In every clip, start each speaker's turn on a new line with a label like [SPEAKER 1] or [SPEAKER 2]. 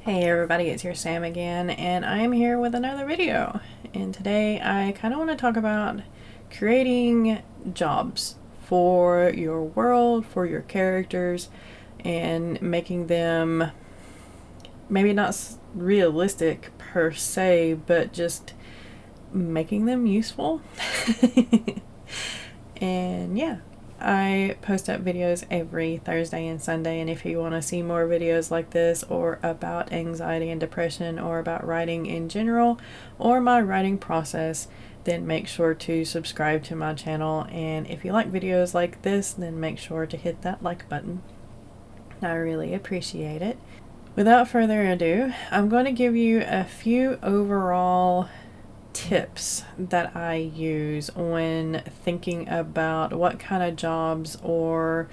[SPEAKER 1] Hey everybody, it's your Sam again, and I'm here with another video. And today I kind of want to talk about creating jobs for your world, for your characters, and making them maybe not realistic per se, but just making them useful. And yeah. I post up videos every Thursday and Sunday, and if you want to see more videos like this or about anxiety and depression or about writing in general or my writing process, then make sure to subscribe to my channel. And if you like videos like this, then make sure to hit that like button. I really appreciate it. Without further ado, I'm going to give you a few overall tips that I use when thinking about what kind of jobs or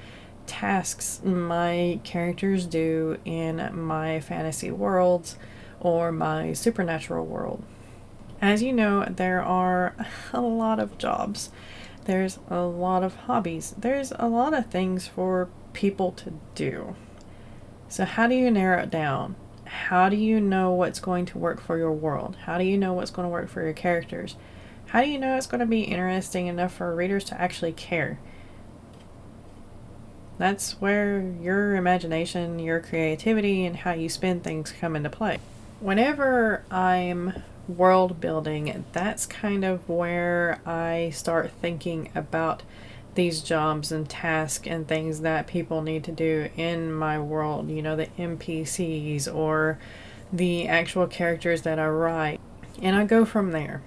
[SPEAKER 1] tasks my characters do in my fantasy worlds or my supernatural world. As you know, there are a lot of jobs. There's a lot of hobbies. There's a lot of things for people to do. So how do you narrow it down? How do you know what's going to work for your world? How do you know what's going to work for your characters? How do you know it's going to be interesting enough for readers to actually care? That's where your imagination, your creativity, and how you spin things come into play. Whenever I'm world building, that's kind of where I start thinking about these jobs and tasks and things that people need to do in my world, you know, the NPCs or the actual characters that I write, and I go from there.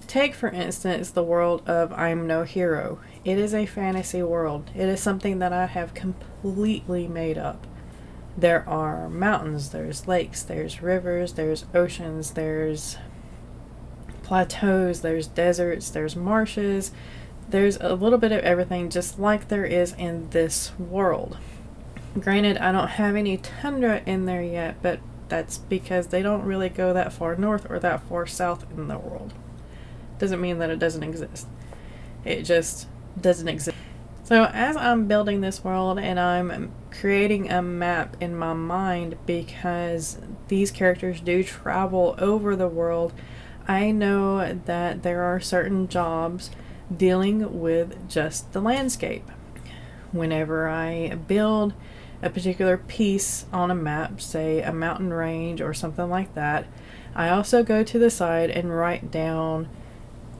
[SPEAKER 1] Take for instance the world of I'm No Hero. It is a fantasy world. It is something that I have completely made up. There are mountains, there's lakes, there's rivers, there's oceans, there's plateaus, there's deserts, there's marshes. There's a little bit of everything, just like there is in this world. Granted, I don't have any tundra in there yet, but that's because they don't really go that far north or that far south in the world. Doesn't mean that it doesn't exist. It just doesn't exist. So as I'm building this world and I'm creating a map in my mind, because these characters do travel over the world, I know that there are certain jobs dealing with just the landscape. Whenever I build a particular piece on a map, say a mountain range or something like that, I also go to the side and write down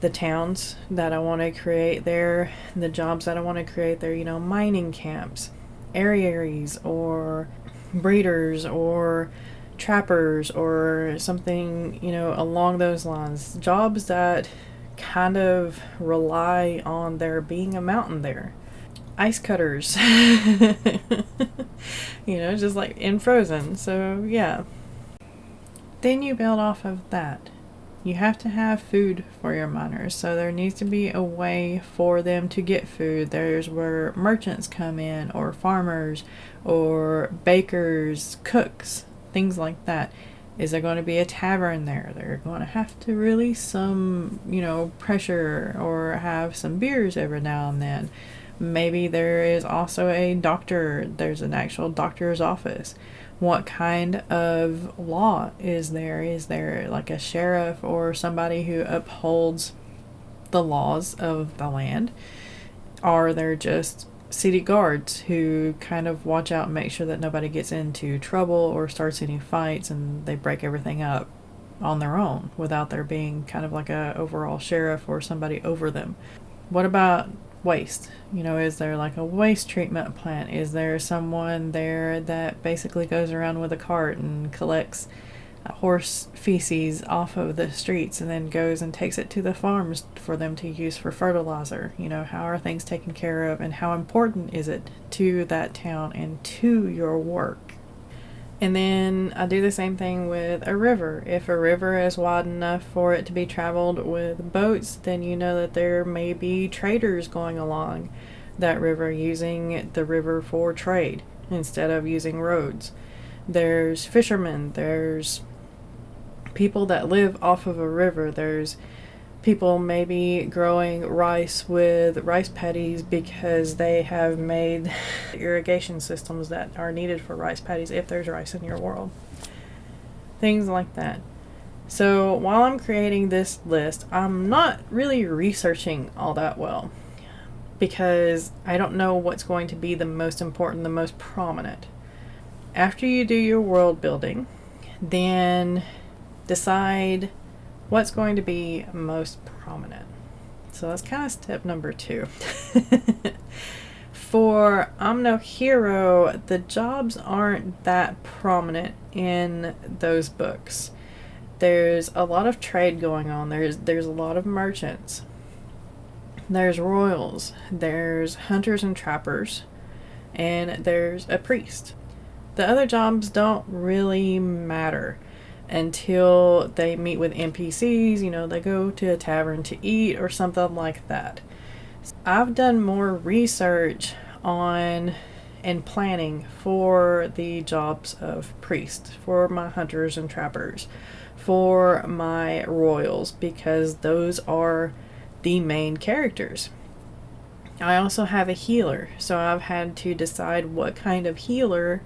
[SPEAKER 1] the towns that I want to create there, the jobs that I want to create there, you know, mining camps, aeries, or breeders, or trappers, or something, you know, along those lines. Jobs that kind of rely on there being a mountain there. Ice cutters. You know, just like in Frozen. So yeah. Then you build off of that. You have to have food for your miners, so there needs to be a way for them to get food. There's where merchants come in, or farmers, or bakers, cooks, things like that. Is there going to be a tavern there? They're going to have to release some, you know, pressure or have some beers every now and then. Maybe there is also a doctor. There's an actual doctor's office. What kind of law is there? Is there like a sheriff or somebody who upholds the laws of the land? Are there just city guards who kind of watch out and make sure that nobody gets into trouble or starts any fights and they break everything up on their own without there being kind of like a overall sheriff or somebody over them? What about waste? You know, is there like a waste treatment plant? Is there someone there that basically goes around with a cart and collects horse feces off of the streets and then goes and takes it to the farms for them to use for fertilizer? You know, how are things taken care of and how important is it to that town and to your work? And then I do the same thing with a river. If a river is wide enough for it to be traveled with boats, then you know that there may be traders going along that river, using the river for trade instead of using roads. There's fishermen, there's people that live off of a river, there's people maybe growing rice with rice paddies because they have made irrigation systems that are needed for rice paddies if there's rice in your world. things like that. So while I'm creating this list, I'm not really researching all that well because I don't know what's going to be the most important, the most prominent. After you do your world building, then decide what's going to be most prominent. So that's kind of step number 2. For I'm No Hero, the jobs aren't that prominent in those books. There's a lot of trade going on. There's a lot of merchants. There's royals. There's hunters and trappers. And there's a priest. The other jobs don't really matter until they meet with NPCs, they go to a tavern to eat or something like that. I've done more research on and planning for the jobs of priest, for my hunters and trappers, for my royals, because those are the main characters. I also have a healer, so I've had to decide what kind of healer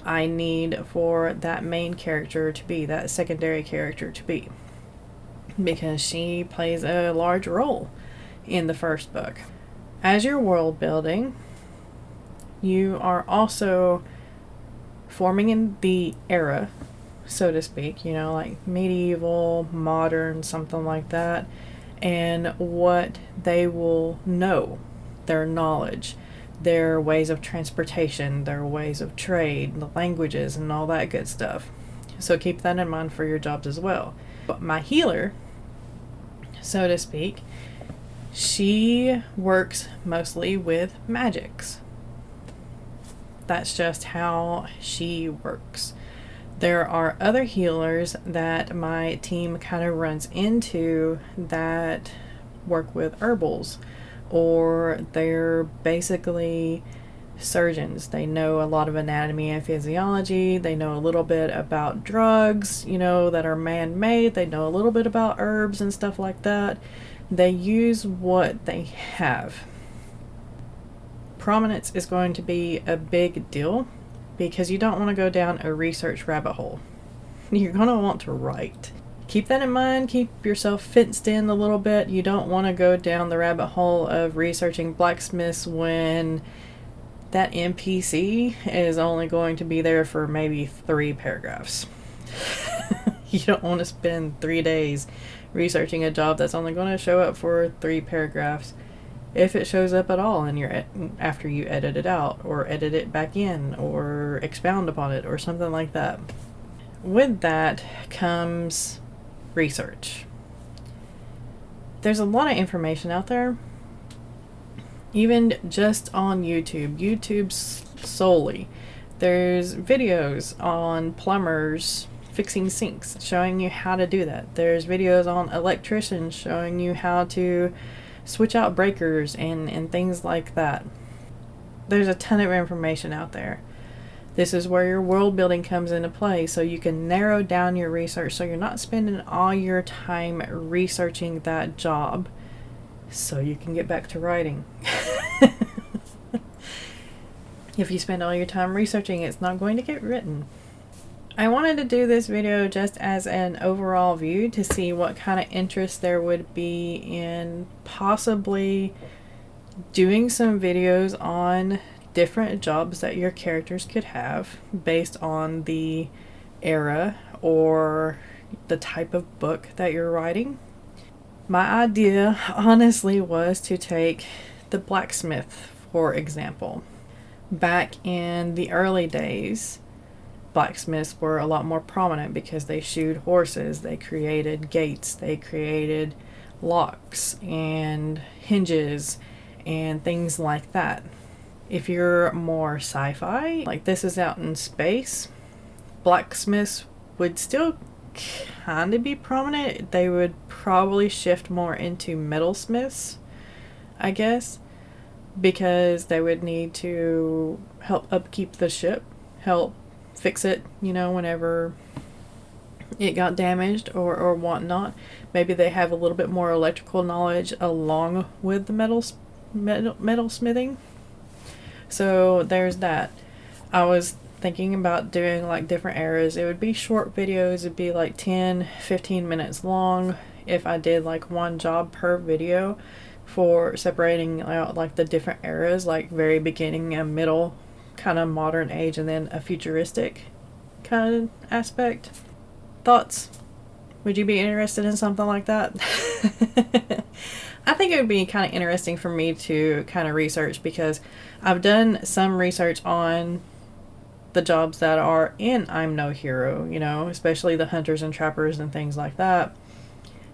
[SPEAKER 1] I need for that main character to be, that secondary character to be, because she plays a large role in the first book. As you're world building, you are also forming in the era, so to speak, like medieval, modern, something like that, and what they will know, their knowledge, their ways of transportation, their ways of trade, the languages, and all that good stuff. So keep that in mind for your jobs as well. But my healer, so to speak, she works mostly with magics. That's just how she works. There are other healers that my team kind of runs into that work with herbals, or they're basically surgeons. They know a lot of anatomy and physiology. They know a little bit about drugs, that are man-made. They know a little bit about herbs and stuff like that. They use what they have. Prominence is going to be a big deal because you don't want to go down a research rabbit hole. You're going to want to write. Keep that in mind. Keep yourself fenced in a little bit. You don't want to go down the rabbit hole of researching blacksmiths when that NPC is only going to be there for maybe 3 paragraphs. You don't want to spend 3 days researching a job that's only going to show up for 3 paragraphs, if it shows up at all after you edit it out, or edit it back in, or expound upon it, or something like that. With that comes research. There's a lot of information out there, even just on YouTube solely. There's videos on plumbers fixing sinks, showing you how to do that. There's videos on electricians showing you how to switch out breakers and things like that. There's a ton of information out there. This is where your world building comes into play, so you can narrow down your research so you're not spending all your time researching that job, so you can get back to writing. If you spend all your time researching, it's not going to get written. I wanted to do this video just as an overall view to see what kind of interest there would be in possibly doing some videos on different jobs that your characters could have based on the era or the type of book that you're writing. My idea honestly was to take the blacksmith, for example. Back in the early days, blacksmiths were a lot more prominent because they shoed horses, they created gates, they created locks and hinges and things like that. If you're more sci-fi, like this is out in space, blacksmiths would still kind of be prominent. They would probably shift more into metalsmiths, I guess, because they would need to help upkeep the ship, help fix it, whenever it got damaged or whatnot. Maybe they have a little bit more electrical knowledge along with the metal smithing. So there's that. I was thinking about doing like different eras. It would be short videos. It'd be like 10-15 minutes long if I did like one job per video for separating out like the different eras, like very beginning and middle, kind of modern age, and then a futuristic kind of aspect. Thoughts? Would you be interested in something like that? I think it would be kind of interesting for me to kind of research, because I've done some research on the jobs that are in I'm No Hero, you know, especially the hunters and trappers and things like that.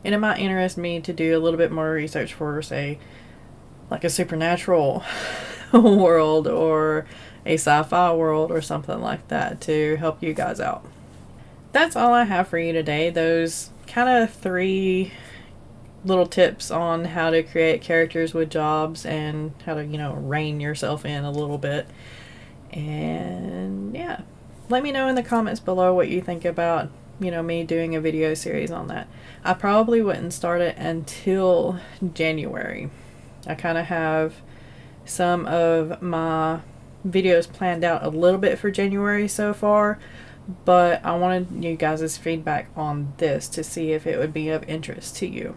[SPEAKER 1] And it might interest me to do a little bit more research for, say, like a supernatural world or a sci-fi world or something like that to help you guys out. That's all I have for you today. Those kind of 3 little tips on how to create characters with jobs and how to, you know, rein yourself in a little bit. And yeah, let me know in the comments below what you think about, you know, me doing a video series on that. I probably wouldn't start it until January. I kind of have some of my videos planned out a little bit for January so far, but I wanted you guys' feedback on this to see if it would be of interest to you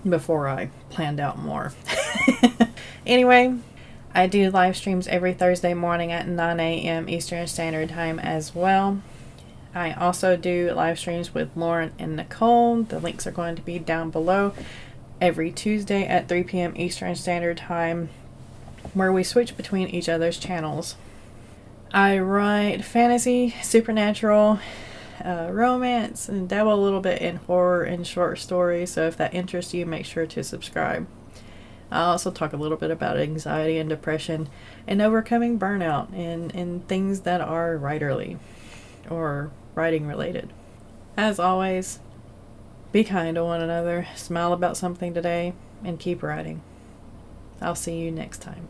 [SPEAKER 1] before I planned out more. Anyway, I do live streams every Thursday morning at 9 a.m. Eastern Standard Time as well. I also do live streams with Lauren and Nicole. The links are going to be down below. Every Tuesday at 3 p.m. Eastern Standard Time, where we switch between each other's channels. I write fantasy, supernatural, romance, and dabble a little bit in horror and short stories, so if that interests you, make sure to subscribe. I also talk a little bit about anxiety and depression and overcoming burnout and things that are writerly or writing related. As always, be kind to one another, smile about something today, and keep writing. I'll see you next time.